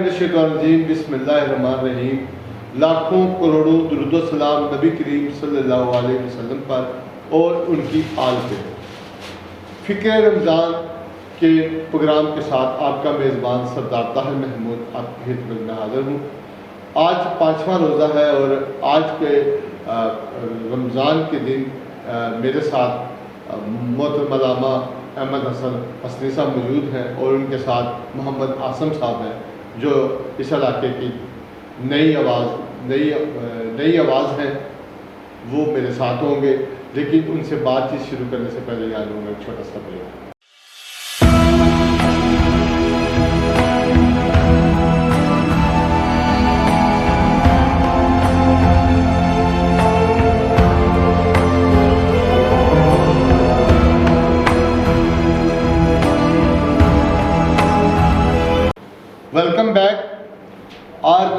الشیطان الرجیم بسم اللہ الرحمن الرحیم۔ لاکھوں کروڑوں درود و سلام نبی کریم صلی اللہ علیہ وسلم پر اور ان کی آل پہ۔ فکر رمضان کے پروگرام کے ساتھ آپ کا میزبان سردار طاہر محمود آپ کی خدمت میں حاضر ہوں۔ آج 5واں روزہ ہے اور آج کے رمضان کے دن میرے ساتھ محترم علامہ احمد حسن حسنی صاحب موجود ہیں اور ان کے ساتھ محمد عاصم صاحب ہیں جو اس علاقے کی نئی آواز ہیں، وہ میرے ساتھ ہوں گے، لیکن ان سے بات چیت شروع کرنے سے پہلے یاد ہوں گا ایک چھوٹا سا بریک۔ Welcome back. آج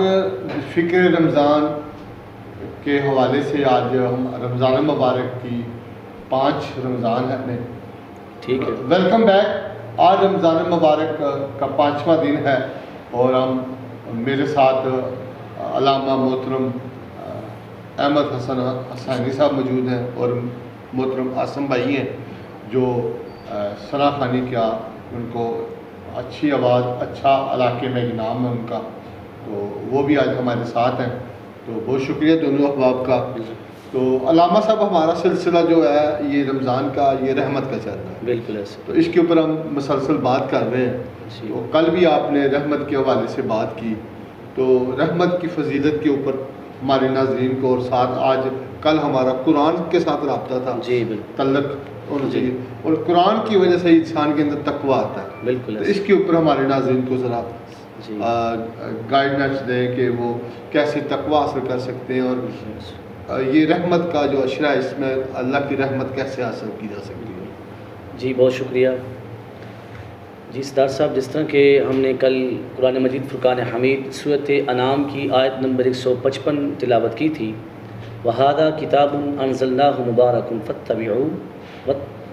فکر رمضان کے حوالے سے آج ہم رمضان مبارک کی 5 رمضان ہے اپنے، ٹھیک ہے، ویلکم بیک۔ آج رمضان مبارک کا 5واں دن ہے اور ہم میرے ساتھ علامہ محترم احمد حسن حسانی صاحب موجود ہیں اور محترم عاصم بھائی ہیں جو ثنا خوانی کیا ان کو اچھی آواز، اچھا علاقے میں انعام ہے ان کا، تو وہ بھی آج ہمارے ساتھ ہیں، تو بہت شکریہ دونوں احباب کا۔ تو علامہ صاحب ہمارا سلسلہ جو ہے یہ رمضان کا، یہ رحمت کا چل رہا ہے، بالکل ایسے، تو اس کے اوپر ہم مسلسل بات کر رہے ہیں۔ تو کل بھی آپ نے رحمت کے حوالے سے بات کی، تو رحمت کی فضیلت کے اوپر ہمارے ناظرین کو، اور ساتھ آج کل ہمارا قرآن کے ساتھ رابطہ تھا، جی بالکل، تعلق ہونا چاہیے، اور قرآن کی وجہ سے انسان کے اندر تقویٰ آتا ہے، بالکل، تو اس کے اوپر ہمارے ناظرین کو ذرا گائیڈنس دیں کہ وہ کیسے تقویٰ حاصل کر سکتے ہیں، اور یہ رحمت کا جو اشرا ہے اس میں اللہ کی رحمت کیسے حاصل کی جا سکتی ہے۔ جی بہت شکریہ۔ جی سردار صاحب، جس طرح کہ ہم نے کل قرآن مجید فرقان حمید سورۃ انعام کی آیت نمبر 155 تلاوت کی تھی، وَهَذَا كِتَابٌ أَنزَلْنَاهُ مُبَارَكٌ فَاتَّبِعُوهُ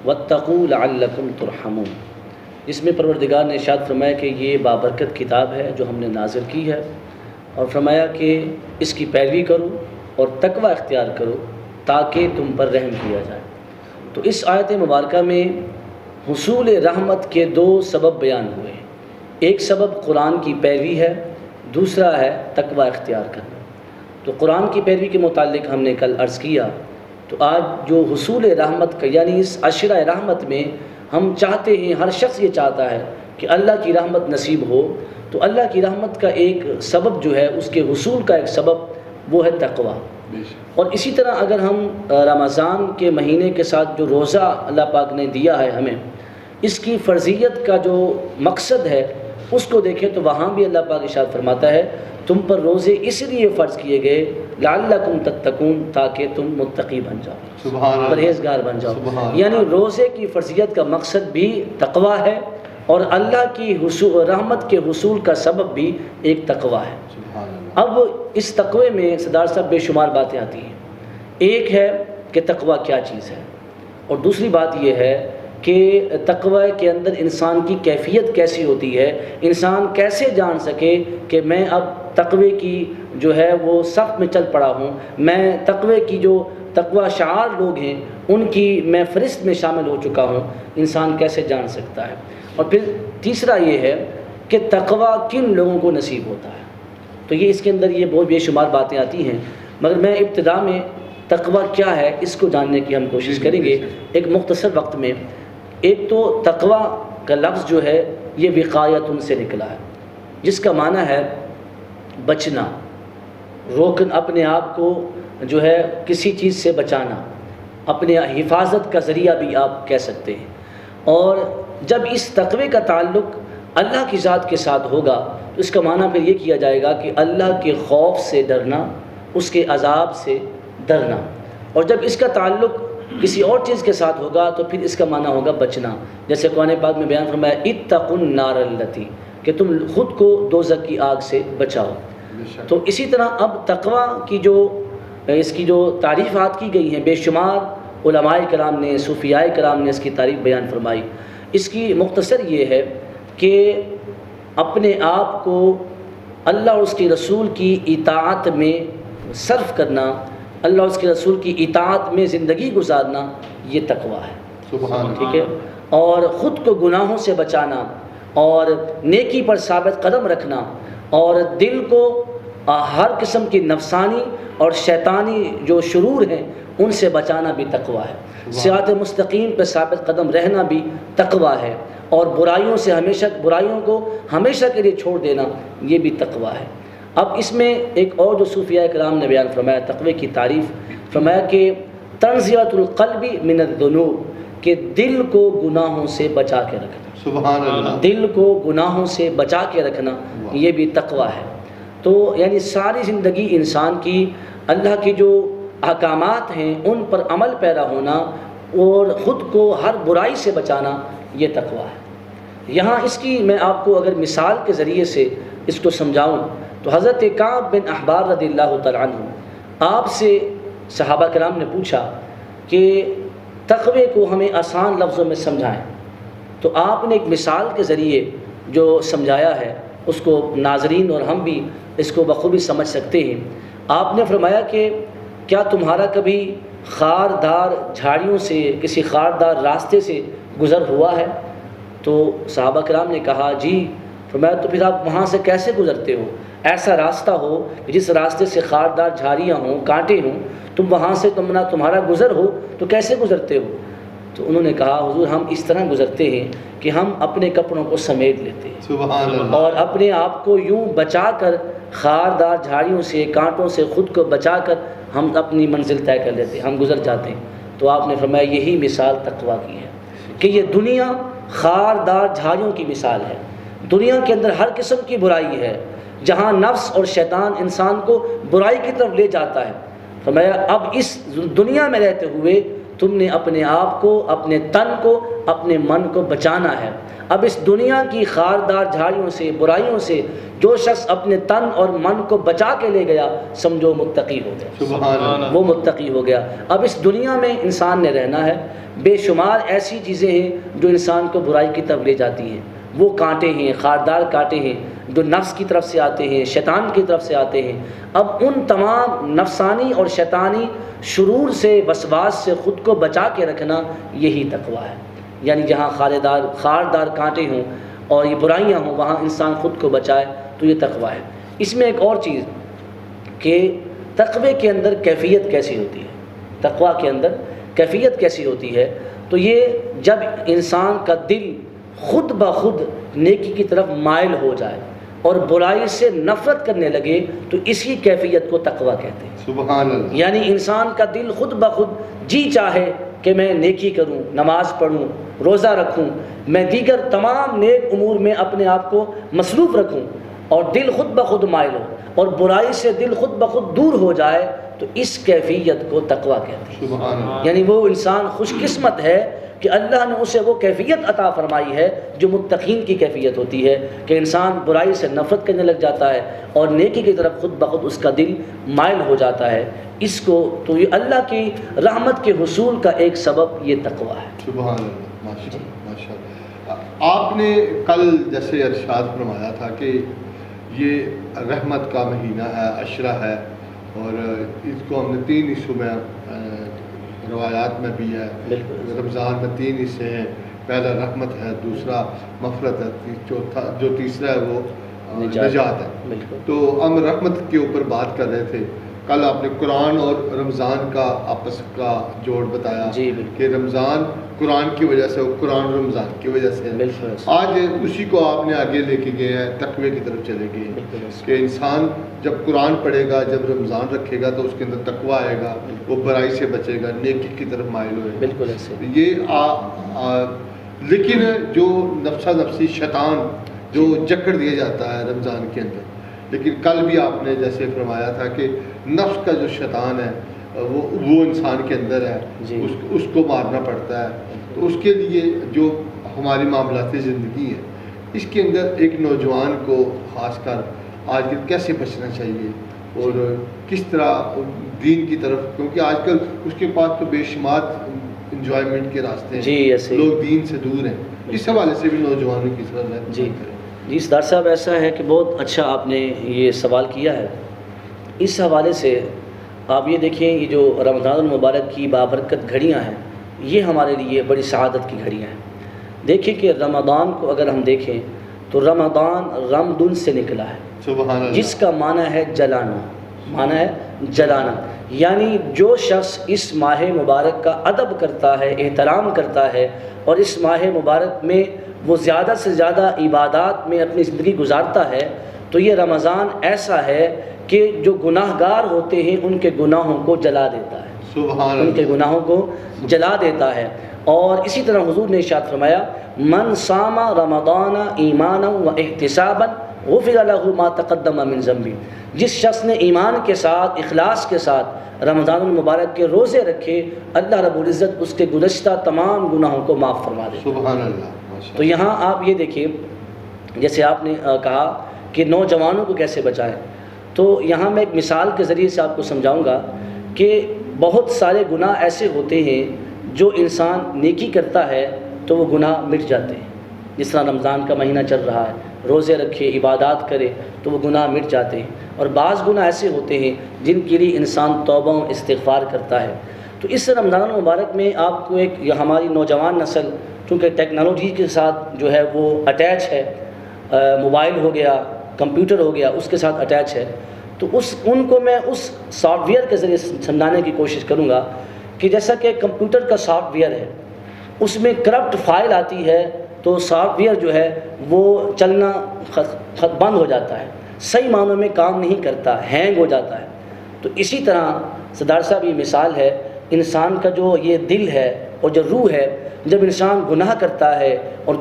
وَاتَّقُوا لَعَلَّكُمْ تُرْحَمُونَ، جس میں پروردگار نے ارشاد فرمایا کہ یہ بابرکت کتاب ہے جو ہم نے نازل کی ہے، اور فرمایا کہ اس کی پیروی کرو اور تقوی اختیار کرو تاکہ تم پر رحم کیا جائے۔ تو اس آیت مبارکہ میں حصول رحمت کے 2 سبب بیان ہوئے ہیں۔ ایک سبب قرآن کی پیروی ہے، دوسرا ہے تقوی اختیار کرنا۔ تو قرآن کی پیروی کے متعلق ہم نے کل عرض کیا، تو آج جو حصول رحمت کا، یعنی اس عشرہ رحمت میں ہم چاہتے ہیں، ہر شخص یہ چاہتا ہے کہ اللہ کی رحمت نصیب ہو، تو اللہ کی رحمت کا ایک سبب جو ہے، اس کے حصول کا ایک سبب وہ ہے تقوی۔ اور اسی طرح اگر ہم رمضان کے مہینے کے ساتھ جو روزہ اللہ پاک نے دیا ہے ہمیں، اس کی فرضیت کا جو مقصد ہے اس کو دیکھیں تو وہاں بھی اللہ پاک ارشاد فرماتا ہے تم پر روزے اس لیے فرض کیے گئے لعلکم تتقون، تاکہ تم متقی بن جاؤ، پرہیزگار بن جاؤ۔ یعنی روزے کی فرضیت کا مقصد بھی تقوی ہے، اور اللہ کی رحمت کے حصول کا سبب بھی ایک تقوی ہے۔ اب اس تقوی میں سردار صاحب بے شمار باتیں آتی ہیں۔ ایک ہے کہ تقوی کیا چیز ہے، اور دوسری بات یہ ہے کہ تقوی کے اندر انسان کی کیفیت کیسی ہوتی ہے، انسان کیسے جان سکے کہ میں اب تقوی کی جو ہے وہ صف میں چل پڑا ہوں، میں تقوی کی جو تقوی شعار لوگ ہیں ان کی میں فہرست میں شامل ہو چکا ہوں، انسان کیسے جان سکتا ہے۔ اور پھر تیسرا یہ ہے کہ تقوی کن لوگوں کو نصیب ہوتا ہے، تو یہ اس کے اندر یہ بہت بے شمار باتیں آتی ہیں، مگر میں ابتدا میں تقوی کیا ہے اس کو جاننے کی ہم کوشش کریں گے ایک مختصر وقت میں۔ ایک تو تقوی کا لفظ جو ہے یہ وقایت سے نکلا ہے، جس کا معنی ہے بچنا، روکن، اپنے آپ کو جو ہے کسی چیز سے بچانا، اپنے حفاظت کا ذریعہ بھی آپ کہہ سکتے ہیں۔ اور جب اس تقوی کا تعلق اللہ کی ذات کے ساتھ ہوگا تو اس کا معنی پھر یہ کیا جائے گا کہ اللہ کے خوف سے ڈرنا، اس کے عذاب سے ڈرنا۔ اور جب اس کا تعلق کسی اور چیز کے ساتھ ہوگا تو پھر اس کا معنی ہوگا بچنا، جیسے قرآن پاک میں بیان فرمایا اتقوا النار التی، کہ تم خود کو دوزخ کی آگ سے بچاؤ۔ تو اسی طرح اب تقوی کی جو اس کی جو تعریفات کی گئی ہیں، بے شمار علماء کرام نے، صوفیاء کرام نے اس کی تعریف بیان فرمائی۔ اس کی مختصر یہ ہے کہ اپنے آپ کو اللہ اور اس کے رسول کی اطاعت میں صرف کرنا، اللہ اور اس کے رسول کی اطاعت میں زندگی گزارنا، یہ تقویٰ ہے، سبحان اللہ۔ ٹھیک ہے، اور خود کو گناہوں سے بچانا اور نیکی پر ثابت قدم رکھنا اور دل کو ہر قسم کی نفسانی اور شیطانی جو شرور ہیں ان سے بچانا بھی تقویٰ ہے، صراط مستقیم پہ ثابت قدم رہنا بھی تقویٰ ہے، اور برائیوں کو ہمیشہ کے لیے چھوڑ دینا یہ بھی تقویٰ ہے۔ اب اس میں ایک اور جو صوفیاء کرام نے بیان فرمایا تقوی کی تعریف، فرمایا کہ تنزیۃ القلب من الذنوب، کہ دل کو گناہوں سے بچا کے رکھنا، سبحان اللہ۔ دل کو گناہوں سے بچا کے رکھنا یہ بھی تقویٰ ہے۔ تو یعنی ساری زندگی انسان کی اللہ کی جو احکامات ہیں ان پر عمل پیرا ہونا اور خود کو ہر برائی سے بچانا یہ تقویٰ ہے۔ یہاں اس کی میں آپ کو اگر مثال کے ذریعے سے اس کو سمجھاؤں تو حضرت کعب بن احبار رضی اللہ تعالیٰ عنہ آپ سے صحابہ کرام نے پوچھا کہ تقوی کو ہمیں آسان لفظوں میں سمجھائیں، تو آپ نے ایک مثال کے ذریعے جو سمجھایا ہے اس کو ناظرین اور ہم بھی اس کو بخوبی سمجھ سکتے ہیں۔ آپ نے فرمایا کہ کیا تمہارا کبھی خاردار جھاڑیوں سے کسی خاردار راستے سے گزر ہوا ہے؟ تو صحابہ کرام نے کہا جی۔ فرمایا تو پھر آپ وہاں سے کیسے گزرتے ہو؟ ایسا راستہ ہو جس راستے سے خاردار جھاڑیاں ہوں، کانٹے ہوں، تم وہاں سے تمہارا گزر ہو تو کیسے گزرتے ہو؟ تو انہوں نے کہا حضور ہم اس طرح گزرتے ہیں کہ ہم اپنے کپڑوں کو سمیٹ لیتے ہیں سبحان اللہ۔ اور اپنے آپ کو یوں بچا کر خاردار جھاڑیوں سے، کانٹوں سے خود کو بچا کر ہم اپنی منزل طے کر لیتے ہیں، ہم گزر جاتے ہیں۔ تو آپ نے فرمایا یہی مثال تقویٰ کی ہے کہ یہ دنیا خاردار جھاڑیوں کی مثال ہے، دنیا کے اندر ہر قسم کی برائی ہے، جہاں نفس اور شیطان انسان کو برائی کی طرف لے جاتا ہے۔ فرمایا اب اس دنیا میں رہتے ہوئے تم نے اپنے آپ کو، اپنے تن کو، اپنے من کو بچانا ہے۔ اب اس دنیا کی خاردار جھاڑیوں سے، برائیوں سے جو شخص اپنے تن اور من کو بچا کے لے گیا سمجھو متقی ہو گیا، سبحان اللہ۔ وہ متقی ہو گیا۔ اب اس دنیا میں انسان نے رہنا ہے، بے شمار ایسی چیزیں ہیں جو انسان کو برائی کی طرف لے جاتی ہیں، وہ کانٹے ہیں، خاردار کانٹے ہیں جو نفس کی طرف سے آتے ہیں، شیطان کی طرف سے آتے ہیں۔ اب ان تمام نفسانی اور شیطانی شرور سے، وسواس سے خود کو بچا کے رکھنا یہی تقویٰ ہے، یعنی جہاں خاردار کانٹے ہوں اور یہ برائیاں ہوں وہاں انسان خود کو بچائے تو یہ تقویٰ ہے۔ اس میں ایک اور چیز کہ تقوی کے اندر کیفیت کیسی ہوتی ہے، تقویٰ کے اندر کیفیت کیسی ہوتی ہے، تو یہ جب انسان کا دل خود بخود نیکی کی طرف مائل ہو جائے اور برائی سے نفرت کرنے لگے تو اسی کیفیت کو تقویٰ کہتے ہیں۔ سبحان اللہ۔ یعنی انسان کا دل خود بخود جی چاہے کہ میں نیکی کروں، نماز پڑھوں، روزہ رکھوں، میں دیگر تمام نیک امور میں اپنے آپ کو مصروف رکھوں، اور دل خود بخود مائل ہو اور برائی سے دل خود بخود دور ہو جائے تو اس کیفیت کو تقویٰ کہتے ہیں۔ سبحان اللہ۔ یعنی وہ انسان خوش قسمت ہے کہ اللہ نے اسے وہ کیفیت عطا فرمائی ہے جو متقین کی کیفیت ہوتی ہے کہ انسان برائی سے نفرت کرنے لگ جاتا ہے اور نیکی کی طرف خود بخود اس کا دل مائل ہو جاتا ہے۔ اس کو تو یہ اللہ کی رحمت کے حصول کا ایک سبب یہ تقویٰ ہے۔ سبحان اللہ، ماشاء اللہ، ماشاء اللہ۔ آپ نے کل جیسے ارشاد فرمایا تھا کہ یہ رحمت کا مہینہ ہے، عشرہ ہے، اور اس کو ہم نے 3 حصوں میں روایات میں بھی ہے، بالکل۔ رمضان میں 3 حصے ہیں، پہلا رحمت ہے، دوسرا مغفرت ہے، چوتھا جو تیسرا ہے وہ نجات ہے۔ بالکل۔ تو ہم رحمت کے اوپر بات کر رہے تھے، کل آپ نے قرآن اور رمضان کا آپس کا جوڑ بتایا جی بالکل، کہ رمضان قرآن کی وجہ سے، قرآن رمضان کی وجہ سے ہے۔ بالکل، آج اسی کو آپ نے آگے لے کے گئے ہیں، تقوی کی طرف چلے گئے ہیں بالکل، کہ انسان جب قرآن پڑھے گا، جب رمضان رکھے گا تو اس کے اندر تقوی آئے گا، وہ برائی سے بچے گا، نیکی کی طرف مائل ہوئے گا۔ بالکل ایسے۔ لیکن جو نفسی شیطان جو جکڑ دیا جاتا ہے رمضان کے اندر، لیکن کل بھی آپ نے جیسے فرمایا تھا کہ نفس کا جو شیطان ہے وہ انسان کے اندر ہے، جی، اس کو مارنا پڑتا ہے۔ تو اس کے لیے جو ہماری معاملاتی زندگی ہے اس کے اندر ایک نوجوان کو خاص کر آج کل کیسے بچنا چاہیے اور کس طرح دین کی طرف، کیونکہ آج کل اس کے پاس تو بے شمار انجوائمنٹ کے راستے ہیں، جی ایسے لوگ دین سے دور ہیں، اس حوالے سے بھی نوجوانوں کی طرف جی جی سردار صاحب، ایسا ہے کہ بہت اچھا آپ نے یہ سوال کیا ہے۔ اس حوالے سے آپ یہ دیکھیں، یہ جو رمضان المبارک کی بابرکت گھڑیاں ہیں، یہ ہمارے لیے بڑی سعادت کی گھڑیاں ہیں۔ دیکھیں کہ رمضان کو اگر ہم دیکھیں تو رمضان رمدن سے نکلا ہے، سبحان اللہ، جس کا معنی ہے جلانا، معنی ہے جلانا۔ یعنی جو شخص اس ماہ مبارک کا ادب کرتا ہے، احترام کرتا ہے، اور اس ماہ مبارک میں وہ زیادہ سے زیادہ عبادات میں اپنی زندگی گزارتا ہے، تو یہ رمضان ایسا ہے کہ جو گناہ گار ہوتے ہیں ان کے گناہوں کو جلا دیتا ہے، سبحان ان کے اللہ، گناہوں کو جلا دیتا ہے۔ اور اسی طرح حضور نے ارشاد فرمایا، من صام رمضان ایمانا و احتسابا غفر له ما تقدم من ذنبه، جس شخص نے ایمان کے ساتھ، اخلاص کے ساتھ رمضان المبارک کے روزے رکھے، اللہ رب العزت اس کے گزشتہ تمام گناہوں کو معاف فرما دیتا ہے۔ سبحان اللہ، ماشاء تو یہاں آپ یہ دیکھیے، جیسے آپ نے کہا کہ نوجوانوں کو کیسے بچائیں، تو یہاں میں ایک مثال کے ذریعے سے آپ کو سمجھاؤں گا کہ بہت سارے گناہ ایسے ہوتے ہیں جو انسان نیکی کرتا ہے تو وہ گناہ مٹ جاتے ہیں۔ جس طرح رمضان کا مہینہ چل رہا ہے، روزے رکھے، عبادات کرے تو وہ گناہ مٹ جاتے ہیں، اور بعض گناہ ایسے ہوتے ہیں جن کے لیے انسان توبہ و استغفار کرتا ہے۔ تو اس رمضان مبارک میں آپ کو ایک ہماری نوجوان نسل چونکہ ٹیکنالوجی کے ساتھ جو ہے وہ اٹیچ ہے، موبائل ہو گیا، کمپیوٹر ہو گیا، اس کے ساتھ اٹیچ ہے، تو ان کو میں اس سافٹ ویئر کے ذریعے سمجھانے کی کوشش کروں گا کہ جیسا کہ کمپیوٹر کا سافٹ ویئر ہے، اس میں کرپٹ فائل آتی ہے تو سافٹ ویئر جو ہے وہ چلنا بند ہو جاتا ہے، صحیح معنوں میں کام نہیں کرتا، ہینگ ہو جاتا ہے۔ تو اسی طرح سردار صاحب یہ مثال ہے، انسان کا جو یہ دل ہے اور جو روح ہے، جب انسان گناہ کرتا ہے اور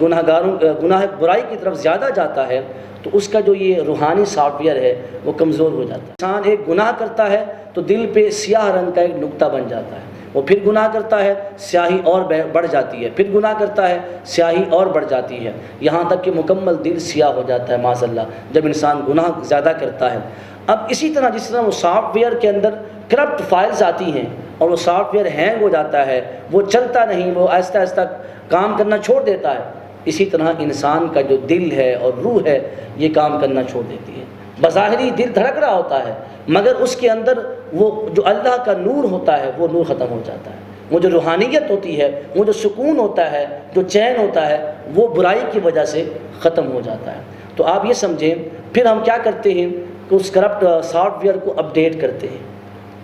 گناہ برائی کی طرف زیادہ جاتا ہے تو اس کا جو یہ روحانی سافٹ ویئر ہے وہ کمزور ہو جاتا ہے۔ انسان ایک گناہ کرتا ہے تو دل پہ سیاہ رنگ کا ایک نقطہ بن جاتا ہے، وہ پھر گناہ کرتا ہے، سیاہی اور بڑھ جاتی ہے، پھر گناہ کرتا ہے، سیاہی اور بڑھ جاتی ہے، یہاں تک کہ مکمل دل سیاہ ہو جاتا ہے معاذ اللہ، جب انسان گناہ زیادہ کرتا ہے۔ اب اسی طرح جس طرح وہ سافٹ ویئر کے اندر کرپٹ فائلز آتی ہیں اور وہ سافٹ ویئر ہینگ ہو جاتا ہے، وہ چلتا نہیں، وہ آہستہ آہستہ کام کرنا چھوڑ دیتا ہے، اسی طرح انسان کا جو دل ہے اور روح ہے یہ کام کرنا چھوڑ دیتی ہے۔ بظاہری دل دھڑک رہا ہوتا ہے مگر اس کے اندر وہ جو اللہ کا نور ہوتا ہے وہ نور ختم ہو جاتا ہے، وہ جو روحانیت ہوتی ہے، وہ جو سکون ہوتا ہے، جو چین ہوتا ہے، وہ برائی کی وجہ سے ختم ہو جاتا ہے۔ تو آپ یہ سمجھیں، پھر ہم کیا کرتے ہیں کہ اس کرپٹ سافٹ ویئر کو اپڈیٹ کرتے ہیں،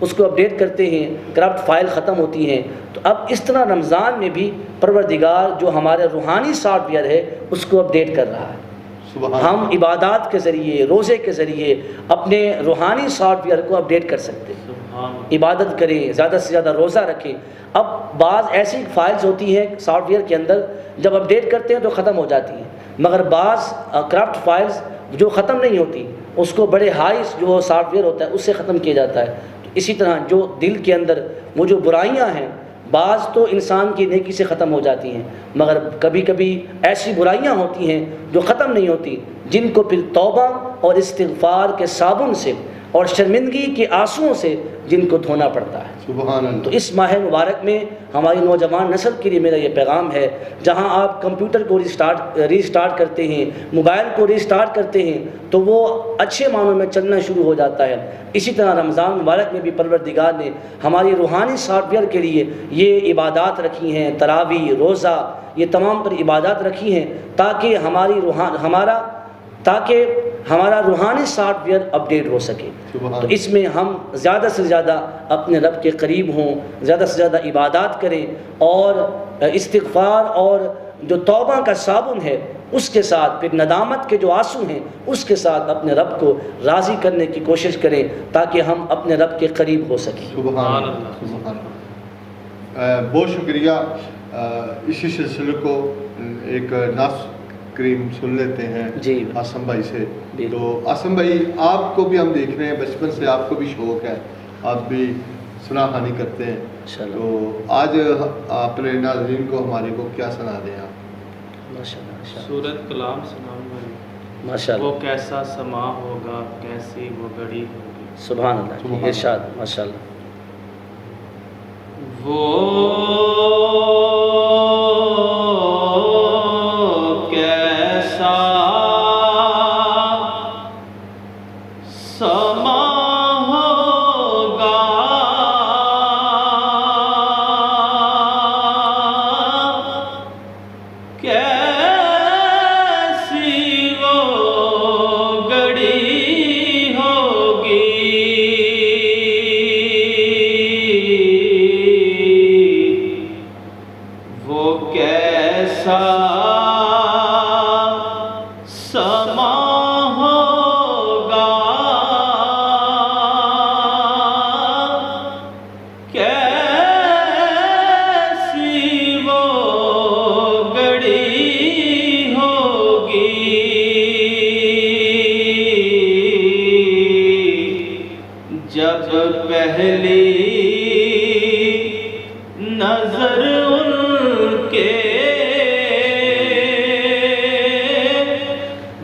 اس کو اپڈیٹ کرتے ہیں، کرپٹ فائل ختم ہوتی ہیں۔ تو اب اس طرح رمضان میں بھی پروردگار جو ہمارے روحانی سافٹ ویئر ہے اس کو اپڈیٹ کر رہا ہے۔ ہم عبادات کے ذریعے، روزے کے ذریعے اپنے روحانی سافٹ ویئر کو اپڈیٹ کر سکتے ہیں، عبادت کریں، زیادہ سے زیادہ روزہ رکھیں۔ اب بعض ایسی فائلز ہوتی ہیں سافٹ ویئر کے اندر، جب اپڈیٹ کرتے ہیں تو ختم ہو جاتی ہیں، مگر بعض کرپٹ فائلز جو ختم نہیں ہوتی اس کو بڑے ہائی جو سافٹ ویئر ہوتا ہے اس سے ختم کیا جاتا ہے۔ اسی طرح جو دل کے اندر وہ جو برائیاں ہیں، بعض تو انسان کی نیکی سے ختم ہو جاتی ہیں، مگر کبھی کبھی ایسی برائیاں ہوتی ہیں جو ختم نہیں ہوتی، جن کو پھر توبہ اور استغفار کے صابن سے اور شرمندگی کے آنسوؤں سے جن کو دھونا پڑتا ہے۔ سبحان اللہ۔ تو اس ماہ مبارک میں ہماری نوجوان نسل کے لیے میرا یہ پیغام ہے، جہاں آپ کمپیوٹر کو ریسٹارٹ کرتے ہیں، موبائل کو ریسٹارٹ کرتے ہیں تو وہ اچھے معنوں میں چلنا شروع ہو جاتا ہے۔ اسی طرح رمضان مبارک میں بھی پروردگار نے ہماری روحانی سافٹ ویئر کے لیے یہ عبادات رکھی ہیں، تراویح، روزہ، یہ تمام تر عبادات رکھی ہیں تاکہ ہمارا روحانی سافٹ ویئر اپڈیٹ ہو سکے۔ تو اس میں ہم زیادہ سے زیادہ اپنے رب کے قریب ہوں، زیادہ سے زیادہ عبادات کریں، اور استغفار اور جو توبہ کا صابن ہے اس کے ساتھ، پھر ندامت کے جو آنسو ہیں اس کے ساتھ اپنے رب کو راضی کرنے کی کوشش کریں تاکہ ہم اپنے رب کے قریب ہو سکیں۔ سبحان اللہ، سبحان اللہ۔ بہت شکریہ۔ اسی سلسلے کو ایک نص کریم سن لیتے ہیں جی آسم بھائی سے۔ جی۔ تو آسم بھائی، آپ کو بھی ہم دیکھ رہے ہیں، بچپن سے آپ کو بھی شوق ہے، آپ بھی سنا خوانی کرتے ہیں، تو آج اپنے ناظرین کو ہمارے کو کیا سنا دیں آپ؟ سورت کلام سناؤں گا۔ ماشاءاللہ۔ وہ کیسا سما ہوگا، کیسی وہ گھڑی ہوگی۔ سبحان اللہ، ارشاد، ماشاءاللہ۔ وہ کیسا پہلی نظر ان کے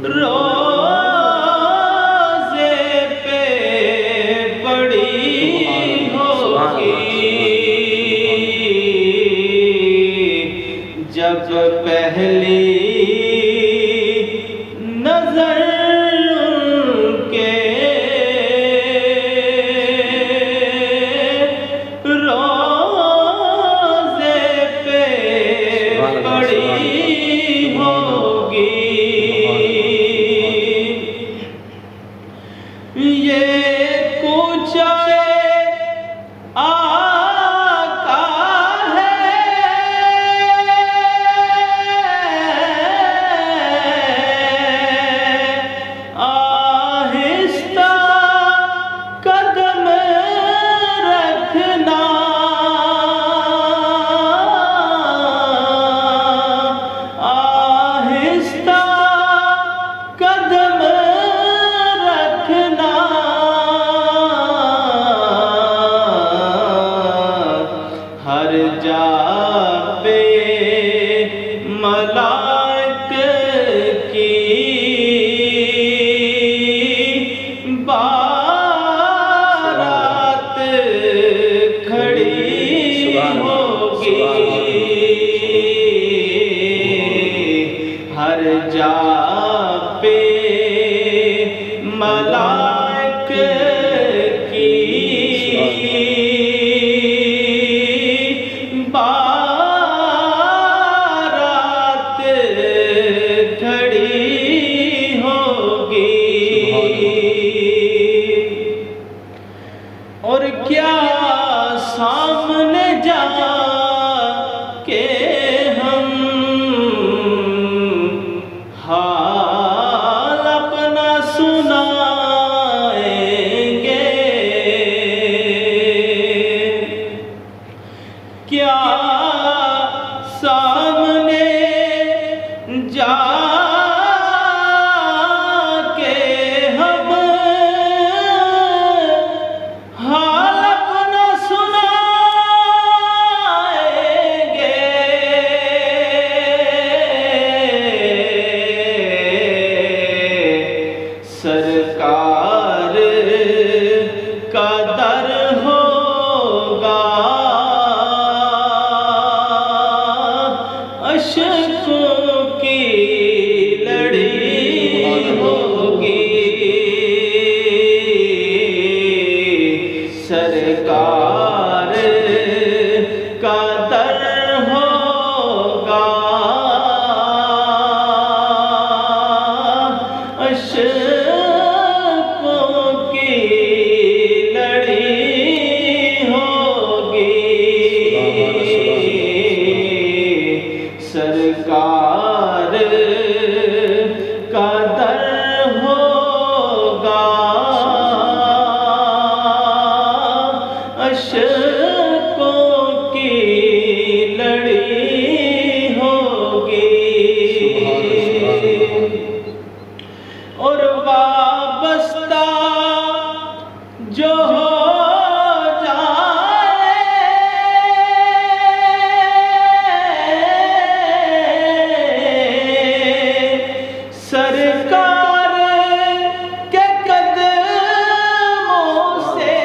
روزے پہ پڑی ہوگی، جب پہلی نظر ان کے روزے پہ پڑی ہوگی، یہ کوچہ آقا ہے، آہستہ قدم رکھنا، آہستہ قدم رکھنا، ہر جا پہ ملائک کی بارات کھڑی ہوگی، ہر جا پہ ملائک کی بارات کھڑی ہوگی، اور کیا سامنے جا کے ہم حال اپنا سنائیں گے، کیا سامنے جا کے ہم حال اپنا سنائیں گے، سرکار کا در ہوگا، اشکوں کی لڑی ہوگی، سرکار کا در ہوگا، اشکوں کی لڑی ہوگی، سرکار کا در ہوگا، اشکوں کی لڑی ہوگی، اور وابستہ جو ہو جائے سرکار کے قدموں سے،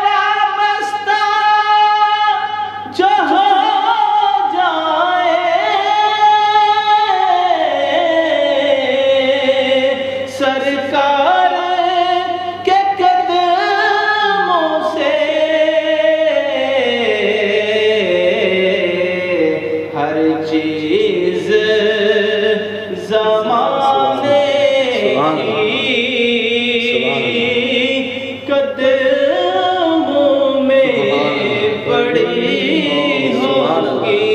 وابستہ جو ہو جائے سرکار کے قدموں سے، ہر چیز زمانے کی قدموں میں پڑی ہوگی،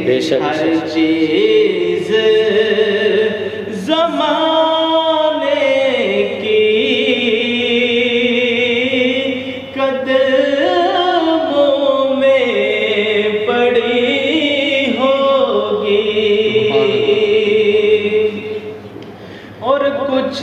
بے شک ہر چیز زمانے کی قدموں میں پڑی ہوگی، اور کچھ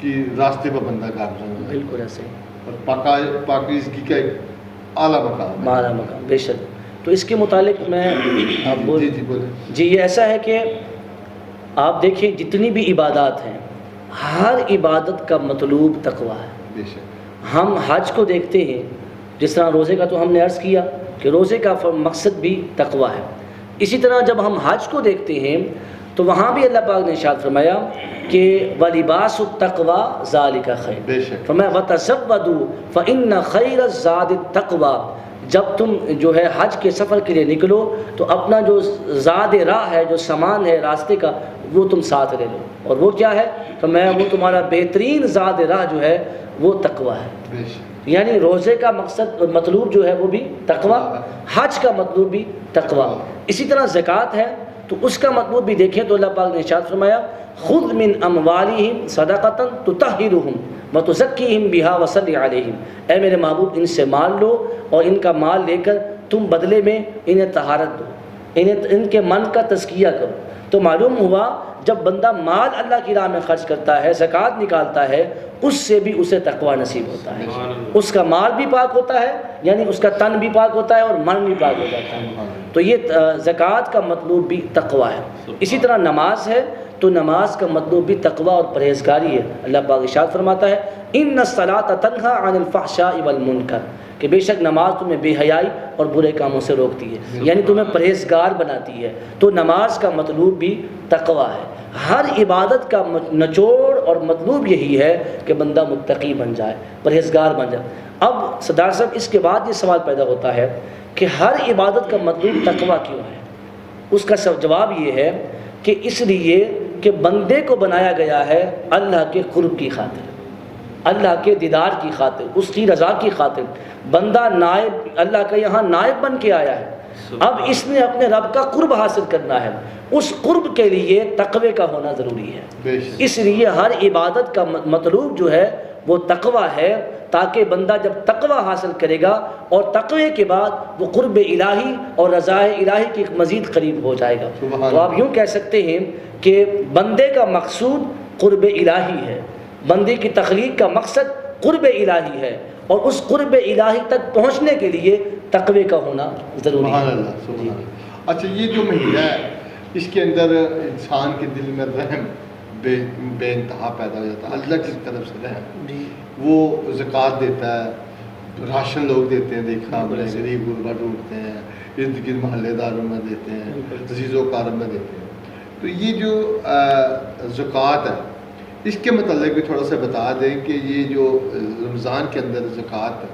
کی راستے پر بندہ گامزن ہے بالکل ایسے ہی اور پاکیزگی کا ایک اعلیٰ مقام ہے. اعلیٰ مقام بے شک. تو اس کے متعلق میں آپ جی بولیں. جی یہ ایسا ہے کہ آپ دیکھیں جتنی بھی عبادات ہیں ہر عبادت کا مطلوب تقویٰ ہے. بے شک. ہم حج کو دیکھتے ہیں جس طرح روزے کا تو ہم نے عرض کیا کہ روزے کا مقصد بھی تقویٰ ہے. اسی طرح جب ہم حج کو دیکھتے ہیں تو وہاں بھی اللہ پاک نے ارشاد فرمایا کہ وَلِبَاسُ التَّقْوَىٰ ذَلِكَ خَيْرٌ. بے شک. فرمایا وَتَزَوَّدُوا فَإِنَّ خَيْرَ الزَّادِ التَّقْوَىٰ. جب تم جو ہے حج کے سفر کے لیے نکلو تو اپنا جو زاد راہ ہے جو سامان ہے راستے کا وہ تم ساتھ لے لو. اور وہ کیا ہے؟ فرمایا وہ تمہارا بہترین زاد راہ جو ہے وہ تقویٰ ہے. بے شک. یعنی روزے کا مقصد مطلوب جو ہے وہ بھی تقویٰ، حج کا مطلوب بھی تقویٰ. اسی طرح زکوٰۃ ہے تو اس کا مطلوب بھی دیکھیں تو اللہ پاک نے ارشاد فرمایا خذ من اموالہم صدقۃ تطہرہم وتزکیہم بہا وصلی علیہم. اے میرے محبوب ان سے مال لو اور ان کا مال لے کر تم بدلے میں انہیں طہارت دو، ان کے من کا تزکیہ کرو. تو معلوم ہوا جب بندہ مال اللہ کی راہ میں خرچ کرتا ہے، زکوٰۃ نکالتا ہے، اس سے بھی اسے تقویٰ نصیب ہوتا ہے. اس کا مال بھی پاک ہوتا ہے یعنی اس کا تن بھی پاک ہوتا ہے اور من بھی پاک ہو جاتا ہے. تو یہ زکوٰۃ کا مطلوب بھی تقویٰ ہے. اسی طرح نماز ہے تو نماز کا مطلوب بھی تقویٰ اور پرہیزگاری ہے. اللہ پاک ارشاد فرماتا ہے ان الصلاۃ تنہی عن الفحشاء والمنکر کہ بے شک نماز تمہیں بے حیائی اور برے کاموں سے روکتی ہے یعنی تمہیں پرہیزگار بناتی ہے. تو نماز کا مطلوب بھی تقویٰ ہے. ہر عبادت کا نچوڑ اور مطلوب یہی ہے کہ بندہ متقی بن جائے، پرہیزگار بن جائے. اب صدر صاحب اس کے بعد یہ سوال پیدا ہوتا ہے کہ ہر عبادت کا مطلوب تقویٰ کیوں ہے؟ اس کا جواب یہ ہے کہ اس لیے کہ بندے کو بنایا گیا ہے اللہ کے قرب کی خاطر، اللہ کے دیدار کی خاطر، اس کی رضا کی خاطر. بندہ نائب اللہ کا یہاں نائب بن کے آیا ہے. اب اس نے اپنے رب کا قرب حاصل کرنا ہے. اس قرب کے لیے تقوی کا ہونا ضروری ہے. اس لیے ہر عبادت کا مطلوب جو ہے وہ تقوی ہے تاکہ بندہ جب تقوی حاصل کرے گا اور تقوی کے بعد وہ قرب الہی اور رضا الہی کے مزید قریب ہو جائے گا. تو آپ یوں کہہ سکتے ہیں کہ بندے کا مقصود قرب الہی ہے، بندے کی تخلیق کا مقصد قرب الہی ہے اور اس قرب الہی تک پہنچنے کے لیے تقوی کا ہونا ضروری ہے. سبحان اللہ سبحان اللہ. اچھا یہ جو مہینہ ہے اس کے اندر انسان کے دل میں رحم بے انتہا پیدا ہو جاتا ہے. اللہ کی طرف سے رحم، وہ زکوٰۃ دیتا ہے، راشن لوگ دیتے ہیں، دیکھا بڑے غریب غربا ڈھونڈتے ہیں، ارد گرد محلے داروں میں دیتے ہیں، عزیز و کارم میں دیتے ہیں. تو یہ جو زکوٰۃ ہے اس کے متعلق بھی تھوڑا سا بتا دیں کہ یہ جو رمضان کے اندر زکوٰۃ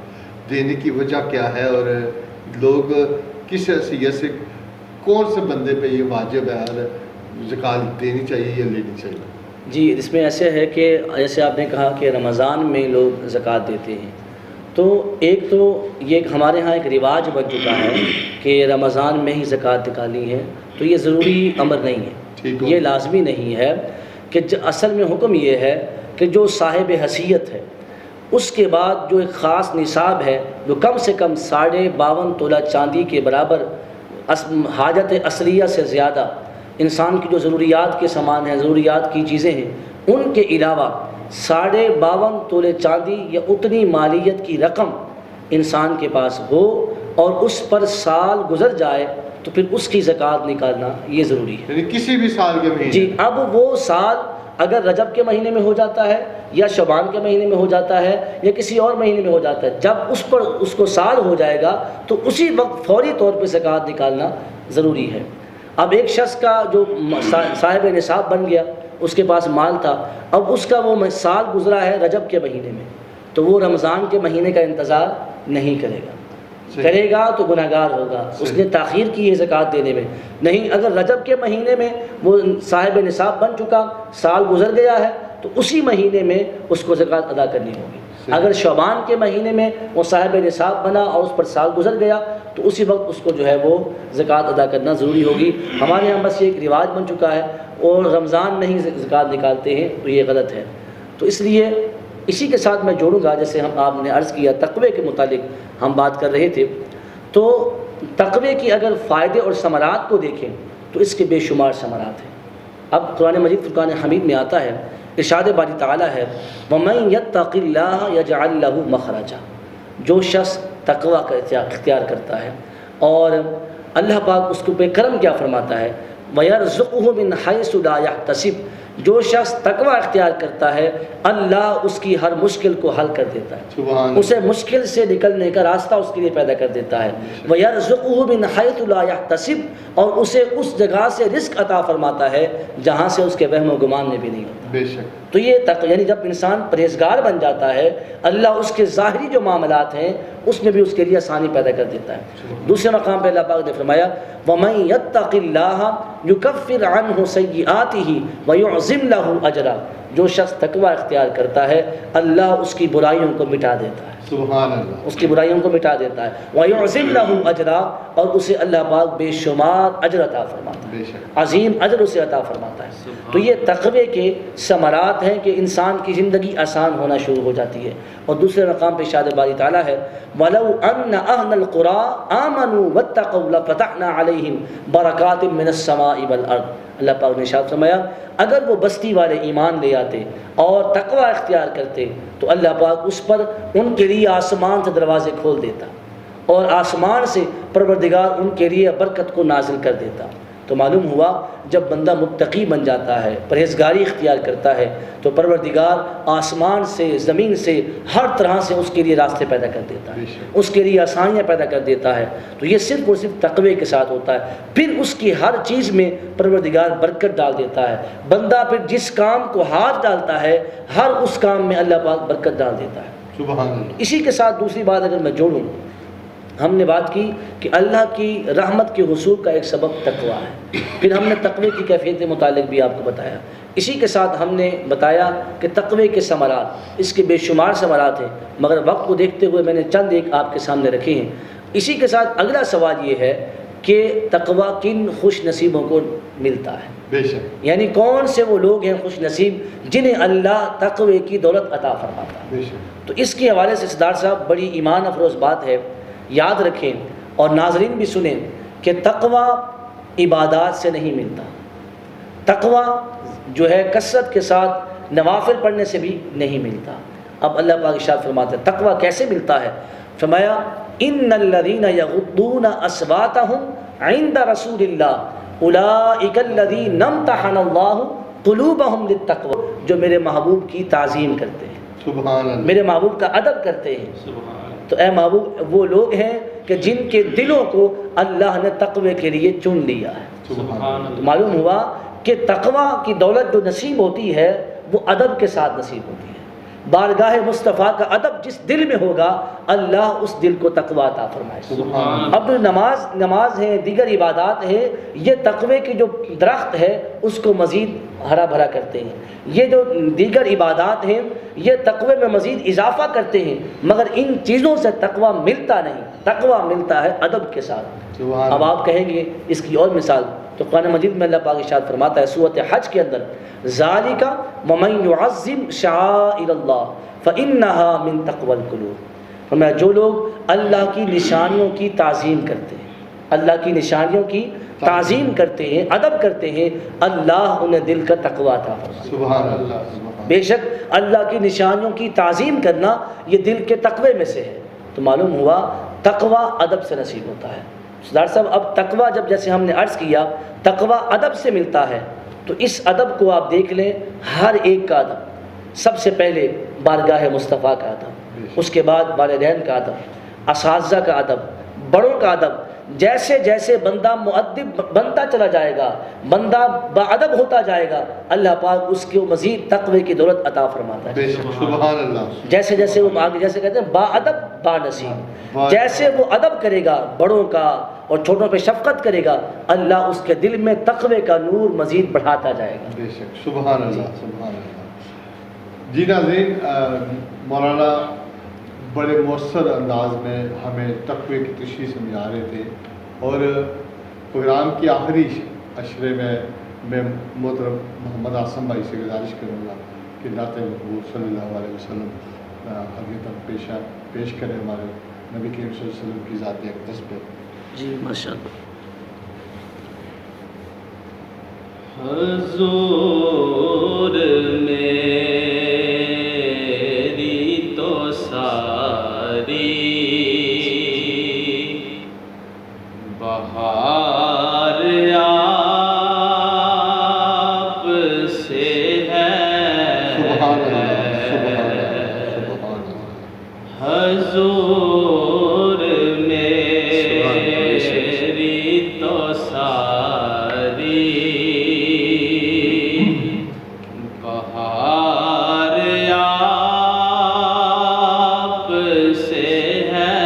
دینے کی وجہ کیا ہے اور لوگ کس حیثیت سے کون سے بندے پہ یہ واجب ہے اور زکوٰۃ دینی چاہیے یا لینی چاہیے؟ جی اس میں ایسے ہے کہ جیسے آپ نے کہا کہ رمضان میں لوگ زکوٰۃ دیتے ہیں تو ایک تو یہ ہمارے ہاں ایک رواج بن چکا ہے کہ رمضان میں ہی زکوٰۃ نکالنی ہے. تو یہ ضروری امر نہیں ہے، یہ لازمی نہیں ہے کہ اصل میں حکم یہ ہے کہ جو صاحب حیثیت ہے اس کے بعد جو ایک خاص نصاب ہے جو کم سے کم 52.5 تولہ چاندی کے برابر حاجت اصلیہ سے زیادہ انسان کی جو ضروریات کے سامان ہیں، ضروریات کی چیزیں ہیں، ان کے علاوہ 52.5 تولے چاندی یا اتنی مالیت کی رقم انسان کے پاس ہو اور اس پر سال گزر جائے تو پھر اس کی زکوٰۃ نکالنا یہ ضروری ہے. یعنی کسی بھی سال کے مہینے جی اب وہ سال اگر رجب کے مہینے میں ہو جاتا ہے یا شعبان کے مہینے میں ہو جاتا ہے یا کسی اور مہینے میں ہو جاتا ہے، جب اس کو سال ہو جائے گا تو اسی وقت فوری طور پہ زکوٰۃ نکالنا ضروری ہے. اب ایک شخص کا جو صاحب نصاب بن گیا، اس کے پاس مال تھا، اب اس کا وہ سال گزرا ہے رجب کے مہینے میں، تو وہ رمضان کے مہینے کا انتظار نہیں کرے گا. کرے گا تو گناہ گار ہوگا، اس نے تاخیر کی ہے زکوٰۃ دینے میں. نہیں، اگر رجب کے مہینے میں وہ صاحب نصاب بن چکا، سال گزر گیا ہے تو اسی مہینے میں اس کو زکوٰۃ ادا کرنی ہوگی. اگر شعبان کے مہینے میں وہ صاحب نصاب بنا اور اس پر سال گزر گیا تو اسی وقت اس کو جو ہے وہ زکوٰۃ ادا کرنا ضروری ہوگی. ہمارے یہاں بس یہ ایک رواج بن چکا ہے اور رمضان میں ہی زکوٰۃ نکالتے ہیں تو یہ غلط ہے. تو اس لیے اسی کے ساتھ میں جوڑوں گا، جیسے آپ نے عرض کیا تقوی کے متعلق ہم بات کر رہے تھے، تو تقوی کی اگر فائدے اور ثمرات کو دیکھیں تو اس کے بے شمار ثمرات ہیں. اب قرآن مجید فرقان حمید میں آتا ہے ارشاد باری تعالیٰ ہے وَمَن يَتَّقِ اللَّهَ يَجْعَل لَّهُ مَخْرَجًا، جو شخص تقوی کا اختیار کرتا ہے اور اللہ پاک اس کو پہ کرم کیا فرماتا ہے، وَيَرْزُقْهُ مِنْ حَيْثُ لَا يَحْتَسِبُ، جو شخص تقوی اختیار کرتا ہے اللہ اس کی ہر مشکل کو حل کر دیتا ہے، سبحان اسے مشکل سے نکلنے کا راستہ اس کے لیے پیدا کر دیتا ہے، وَيَرْزُقُهُ مِنْ حَيْثُ لَا يَحْتَسِبُ، اور اسے اس جگہ سے رزق عطا فرماتا ہے جہاں سے اس کے وہم و گمان میں بھی نہیں ہوتا۔ بے شک تو یہ یعنی جب انسان پرہیزگار بن جاتا ہے اللہ اس کے ظاہری جو معاملات ہیں اس میں بھی اس کے لیے آسانی پیدا کر دیتا ہے۔ دوسرے مقام پہ اللہ پاک نے فرمایا وَمَن يَتَّقِ اللَّهَ يُكَفِّرْ عَنْهُ سَيِّئَاتِهِ وَيُعْظِمْ لَهُ أَجْرًا، جو شخص تقوی اختیار کرتا ہے اللہ اس کی برائیوں کو مٹا دیتا ہے، سبحان اللہ، اس کی برائیوں کو مٹا دیتا ہے، وَيُعْظِمْ لَهُ أَجْرًا، اور اسے اللہ پاک بے شمار اجر عطا فرماتا ہے، بے شک عظیم اجر اسے عطا فرماتا ہے۔ تو یہ تقوی کے ثمرات ہیں کہ انسان کی زندگی آسان ہونا شروع ہو جاتی ہے۔ اور دوسرے مقام پہ ارشاد باری تعالیٰ ہے وَلَوْ أَنَّ أَهْلَ الْقُرَىٰ آمَنُوا وَاتَّقَوْا لَفَتَحْنَا عَلَيْهِمْ بَرَكَاتٍ مِّنَ السَّمَاءِ وَالْأَرْضِ، اللہ پاک نے ارشاد فرمایا اگر وہ بستی والے ایمان لے آتے اور تقوی اختیار کرتے تو اللہ پاک اس پر ان کے لیے آسمان سے دروازے کھول دیتا اور آسمان سے پروردگار ان کے لیے برکت کو نازل کر دیتا۔ تو معلوم ہوا جب بندہ متقی بن جاتا ہے، پرہیزگاری اختیار کرتا ہے تو پروردگار آسمان سے زمین سے ہر طرح سے اس کے لیے راستے پیدا کر دیتا ہے، اس کے لیے آسانیاں پیدا کر دیتا ہے۔ تو یہ صرف اور صرف تقوی کے ساتھ ہوتا ہے، پھر اس کی ہر چیز میں پروردگار برکت ڈال دیتا ہے، بندہ پھر جس کام کو ہاتھ ڈالتا ہے ہر اس کام میں اللہ پاک برکت ڈال دیتا ہے۔ سبحان اللہ۔ اسی کے ساتھ دوسری بات اگر میں جوڑوں، ہم نے بات کی کہ اللہ کی رحمت کے حصول کا ایک سبب تقوی ہے، پھر ہم نے تقوی کی کیفیت کے متعلق بھی آپ کو بتایا، اسی کے ساتھ ہم نے بتایا کہ تقوی کے ثمرات، اس کے بے شمار ثمرات ہیں، مگر وقت کو دیکھتے ہوئے میں نے چند ایک آپ کے سامنے رکھے ہیں۔ اسی کے ساتھ اگلا سوال یہ ہے کہ تقوی کن خوش نصیبوں کو ملتا ہے، بے شک یعنی کون سے وہ لوگ ہیں خوش نصیب جنہیں اللہ تقوی کی دولت عطا فرماتا ہے۔ بے شک تو اس کے حوالے سے سردار صاحب بڑی ایمان افروز بات ہے، یاد رکھیں اور ناظرین بھی سنیں کہ تقوی عبادات سے نہیں ملتا، تقوی جو ہے کثرت کے ساتھ نوافل پڑھنے سے بھی نہیں ملتا۔ اب اللہ پاک ارشاد فرماتے ہیں تقوی کیسے ملتا ہے، فرمایا ان الذین یغضون اصواتهم عند رسول اللہ اولئک الذین امتحن اللہ قلوبهم للتقوی، جو میرے محبوب کی تعظیم کرتے ہیں، سبحان اللہ، میرے محبوب کا ادب کرتے ہیں، سبحان تو اے محبوب وہ لوگ ہیں کہ جن کے دلوں کو اللہ نے تقوی کے لیے چن لیا ہے۔ سبحان تو اللہ۔ معلوم ہوا کہ تقوی کی دولت جو نصیب ہوتی ہے وہ ادب کے ساتھ نصیب ہوتی ہے، بارگاہ مصطفیٰ کا ادب جس دل میں ہوگا اللہ اس دل کو تقوی عطا فرمائے۔ سبحان اب نماز ہے، دیگر عبادات ہے، یہ تقوی کی جو درخت ہے اس کو مزید ہرا بھرا کرتے ہیں، یہ جو دیگر عبادات ہیں یہ تقوی میں مزید اضافہ کرتے ہیں، مگر ان چیزوں سے تقوی ملتا نہیں، تقوی ملتا ہے ادب کے ساتھ۔ سبحان اب آپ کہیں گے اس کی اور مثال، تو قرآن مجید میں اللہ پاک ارشاد فرماتا ہے سورۃ حج کے اندر ذالک ومن یعظم شعائر اللہ فانھا من تقوی القلوب، فرمایا جو لوگ اللہ کی نشانیوں کی تعظیم کرتے ہیں، اللہ کی نشانیوں کی تعظیم کرتے ہیں، ادب کرتے ہیں، اللہ انہیں دل کا تقوی عطا فرماتا ہے۔ سبحان اللہ، سبحان بے شک اللہ کی نشانیوں کی تعظیم کرنا یہ دل کے تقوی میں سے ہے۔ تو معلوم ہوا تقوی ادب سے نصیب ہوتا ہے۔ سردار صاحب اب تقوی جب جیسے ہم نے عرض کیا تقوی ادب سے ملتا ہے، تو اس ادب کو آپ دیکھ لیں، ہر ایک کا ادب، سب سے پہلے بارگاہ مصطفیٰ کا ادب، اس کے بعد والدین کا ادب، اساتذہ کا ادب، بڑوں کا ادب، جیسے جیسے بندہ مؤدب بنتا چلا جائے گا، بندہ باادب ہوتا جائے گا، اللہ پاک اس کو مزید تقوی کی دولت عطا فرماتا ہے۔ بے شک، سبحان اللہ، جیسے جیسے وہ آگے جیسے کہتے ہیں با ادب با نصیب، جیسے وہ ادب کرے گا بڑوں کا اور چھوٹوں پہ شفقت کرے گا، اللہ اس کے دل میں تقوی کا نور مزید بڑھاتا جائے گا۔ بے شک، سبحان اللہ، سبحان اللہ۔ جی ناظرین، مولانا بڑے مؤثر انداز میں ہمیں تقوی کی تشریح سمجھا رہے تھے، اور پروگرام کی آخری اشرے میں محترم محمد اعظم بھائی سے گزارش کروں گا کہ نعت مقبول صلی اللہ علیہ وسلم حقیقت پیش کریں ہمارے نبی کریم صلی اللہ علیہ وسلم کی ذات اقدس پہ۔ جی ماشاء اللہ۔ حضور میں بہار آپ سے ہے سبحان اللہ، سبحان اللہ، سبحان اللہ۔ حضور میری تو ساری بہار آپ سے ہے،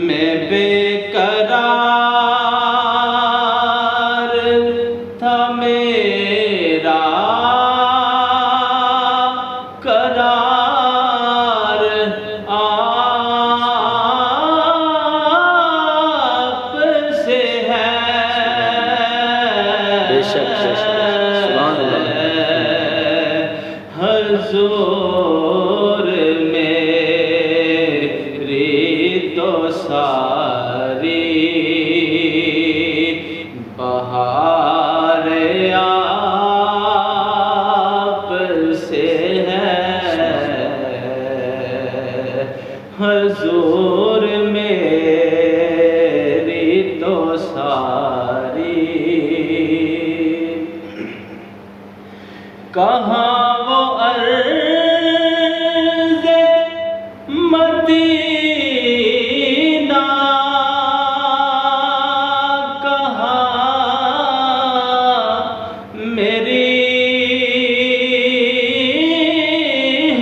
میں بے قرار تھا میرا قرار آپ سے ہے، بے شک سبحان اللہ۔ حضور میری تو ساری بہار آپ سے ہے، حضور میری تو ساری کہاں وہ عرض مدینہ، کہاں میری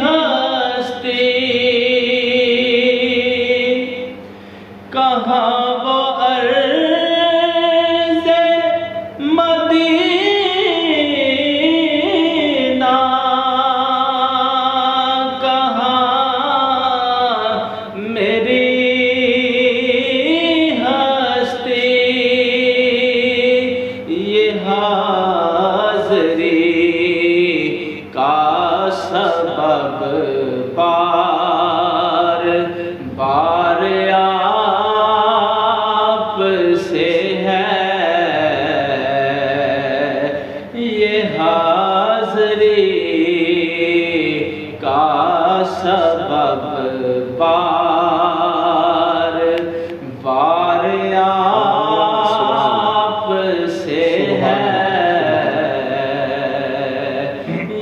ہستی، کہاں وہ عرض مدینہ، کہاں میری ہستی، یہ حاضری کا سبب بار بار آپ سے ہے، یہ حاضری کا سبب بار بار آپ سے ہے،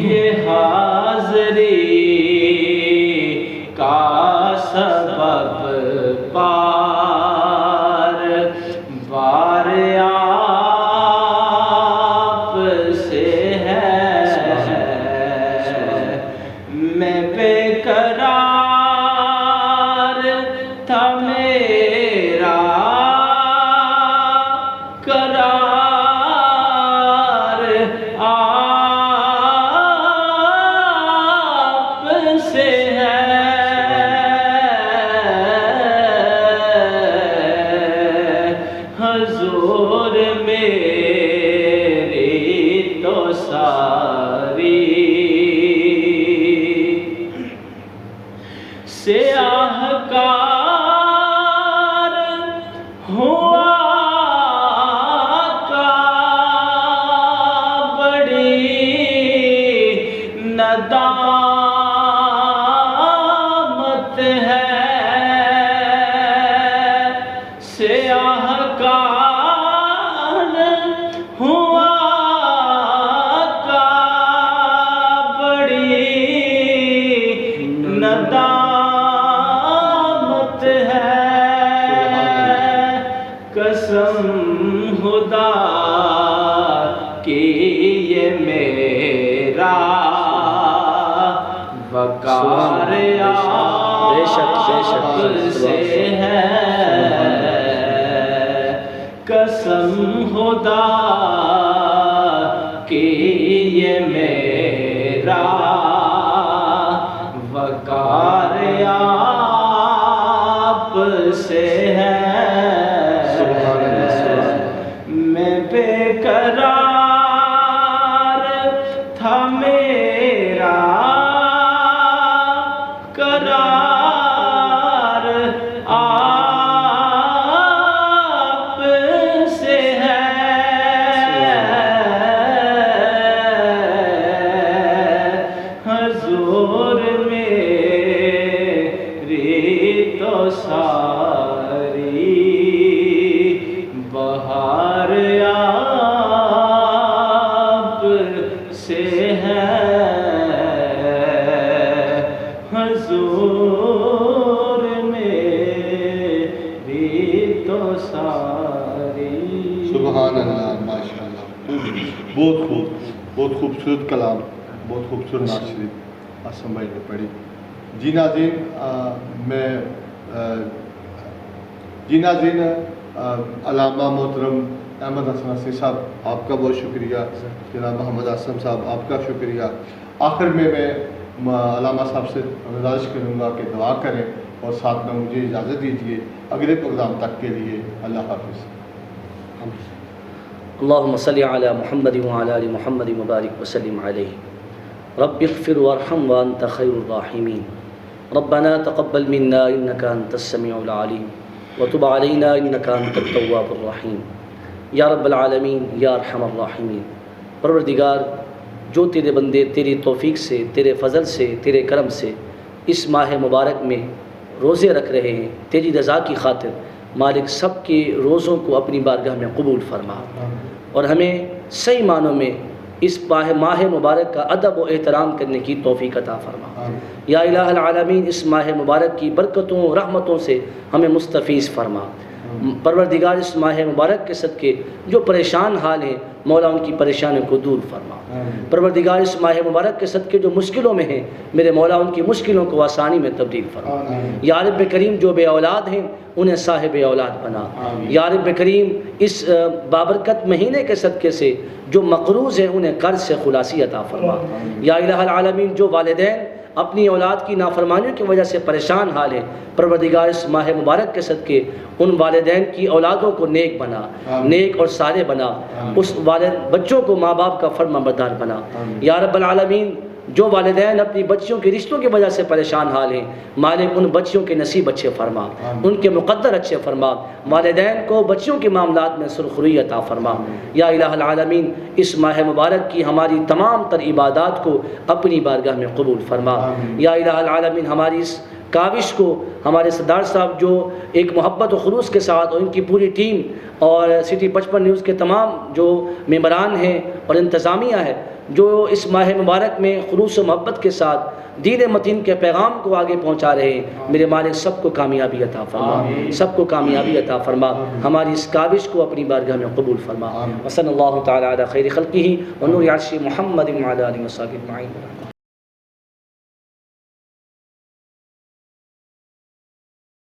یہ حاضری کا سبب بار بار آپ سے ہے، میں بے قرار تھا میرا قرار آپ سے ہے، حضور میری تو ساری سیاہ کار ہوا کا بڑی ندامت ہے، سیاہ کار ہوا کا بڑی ندامت ہے، قسم خدا کی یہ میرا وقار بے شک آپ سے ہے، قسم خدا کی یہ میرا وقار آپ سے ہے، میں بے قرار تھا میرا قرار آپ سے ہے، حضور ہیں حضور میری تو ساری. سبحان اللہ، ماشاء اللہ، بہت خوبصورت کلام، بہت خوبصورت نعت شریف آسم بھائی نے پڑھی. جی ناظرین، علامہ محترم احمد حسن عاصی صاحب آپ کا بہت شکریہ، جناب محمد اسلم صاحب آپ کا شکریہ. آخر میں علامہ صاحب سے گزارش کروں گا کہ دعا کریں اور ساتھ میں مجھے اجازت دیجیے. اگلے پروگرام تک کے لیے اللہ حافظ. اللهم صل على محمد وعلى آل محمد وبارك وسلم عليه. رب اغفر وارحم وأنت خير الراحمين. ربنا تقبل منا إنك أنت السميع العليم وتب علينا إنك أنت التواب الرحيم. یا رب العالمین یا ارحم الراحمین. پروردگار، جو تیرے بندے تیری توفیق سے، تیرے فضل سے، تیرے کرم سے اس ماہ مبارک میں روزے رکھ رہے ہیں، تیری رضا کی خاطر مالک سب کے روزوں کو اپنی بارگاہ میں قبول فرما اور ہمیں صحیح معنوں میں اس ماہ مبارک کا ادب و احترام کرنے کی توفیق عطا فرما. یا الہ العالمین، اس ماہ مبارک کی برکتوں و رحمتوں سے ہمیں مستفیض فرما. پروردگار، اس ماہ مبارک کے صدقے جو پریشان حال ہیں مولا ان کی پریشانیوں کو دور فرما. پروردگار، اس ماہ مبارک کے صدقے جو مشکلوں میں ہیں میرے مولا ان کی مشکلوں کو آسانی میں تبدیل فرما. یا رب کریم، جو بے اولاد ہیں انہیں صاحب اولاد بنا. یا رب کریم، اس بابرکت مہینے کے صدقے سے جو مقروض ہیں انہیں قرض سے خلاصی عطا فرما. یا الہ العالمین، جو والدین اپنی اولاد کی نافرمانیوں کی وجہ سے پریشان حال ہیں پروردگار، اس ماہ مبارک کے صدقے ان والدین کی اولادوں کو نیک بنا، نیک اور صالح بنا، اس بچوں کو ماں باپ کا فرمانبردار بنا. یا رب العالمین، جو والدین اپنی بچیوں کے رشتوں کی وجہ سے پریشان حال ہیں مالک ان بچیوں کے نصیب اچھے فرما، ان کے مقدر اچھے فرما. والدین کو بچیوں کے معاملات میں سرخروئی عطا فرما. یا الہ العالمین، اس ماہ مبارک کی ہماری تمام تر عبادات کو اپنی بارگاہ میں قبول فرما. یا الہ العالمین، ہماری اس کاوش کو ہمارے سردار صاحب جو ایک محبت و خلوص کے ساتھ اور ان کی پوری ٹیم اور سٹی 55 نیوز کے تمام جو ممبران ہیں اور انتظامیہ ہے جو اس ماہ مبارک میں خلوص و محبت کے ساتھ دین متین کے پیغام کو آگے پہنچا رہے ہیں میرے مالک سب کو کامیابی عطا فرما، سب کو کامیابی عطا فرما. ہماری اس کاوش کو اپنی بارگاہ میں قبول فرما. وصلی اللہ تعالی علی خیر خلقہ ونور عرش محمد وعلی آلہ وصحبہ اجمعین.